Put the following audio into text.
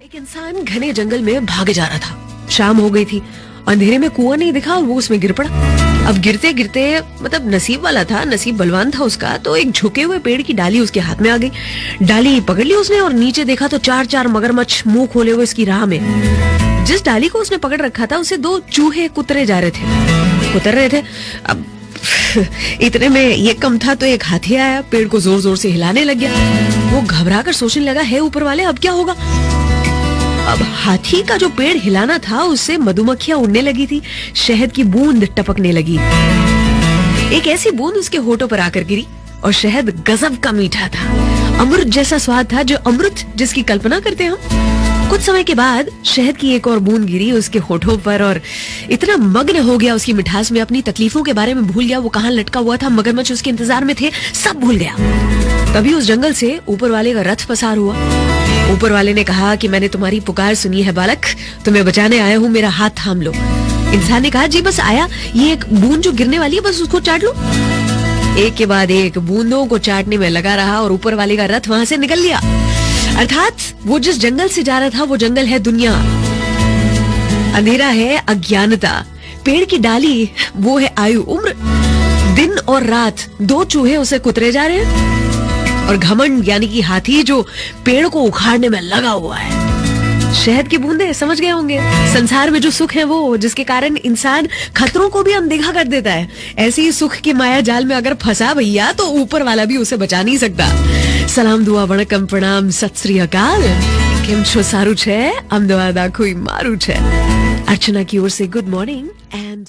एक इंसान घने जंगल में भागे जा रहा था। शाम हो गई थी, अंधेरे में कुआं नहीं दिखा और वो उसमें गिर पड़ा। अब गिरते गिरते मतलब नसीब वाला था, नसीब बलवान था उसका, तो एक झुके हुए पेड़ की डाली उसके हाथ में आ गई। डाली पकड़ ली उसने और नीचे देखा तो चार चार मगरमच्छ मुंह खोले हुए इसकी राह में। जिस डाली को उसने पकड़ रखा था उसे दो चूहे कुतर रहे थे। अब इतने में ये कम था तो एक हाथी आया, पेड़ को जोर जोर से हिलाने लग गया। वो घबराकर सोचने लगा, है ऊपर वाले अब क्या होगा। अब हाथी का जो पेड़ हिलाना था उससे मधुमक्खियां उड़ने लगी थी, शहद की बूंद टपकने लगी। एक ऐसी बूंद उसके होठों पर आकर गिरी और शहद गजब का मीठा था, अमृत जैसा स्वाद था, जो अमृत जिसकी कल्पना करते हम। कुछ समय के बाद शहद की एक और बूंद गिरी उसके होठों पर और इतना मग्न हो गया उसकी मिठास में, अपनी तकलीफों के बारे में भूल गया। वो कहाँ लटका हुआ था, मगरमच्छ उसके इंतजार में थे, सब भूल गया। तभी उस जंगल से ऊपर वाले का रथ पसार हुआ। ऊपर वाले ने कहा कि मैंने तुम्हारी पुकार सुनी है बालक, तुम्हें बचाने आया हूँ, मेरा हाथ थाम लो। इंसान ने कहा, जी बस आया, ये एक बूंद जो गिरने वाली है बस उसको चाट लो। एक के बाद एक बूंदों को चाटने में लगा रहा और ऊपर वाले का रथ वहां से निकल लिया। अर्थात वो जिस जंगल से जा रहा था वो जंगल है दुनिया, अंधेरा है अज्ञानता, पेड़ की डाली वो है आयु उम्र, दिन और रात दो चूहे उसे कुतरे जा रहे हैं, और घमंड यानी कि हाथी जो पेड़ को उखाड़ने में लगा हुआ है। शहद की बूंदे समझ गए होंगे, संसार में जो सुख है वो, जिसके कारण इंसान खतरों को भी अनदेखा कर देता है। ऐसे ही सुख के माया जाल में अगर फंसा भैया तो ऊपर वाला भी उसे बचा नहीं सकता। सलाम दुआ वणकम प्रणाम सत श्री अकाल, केम छो सारू छे, अमदावाद आखुई मारू छे। अर्चना की ओर से गुड मॉर्निंग एंड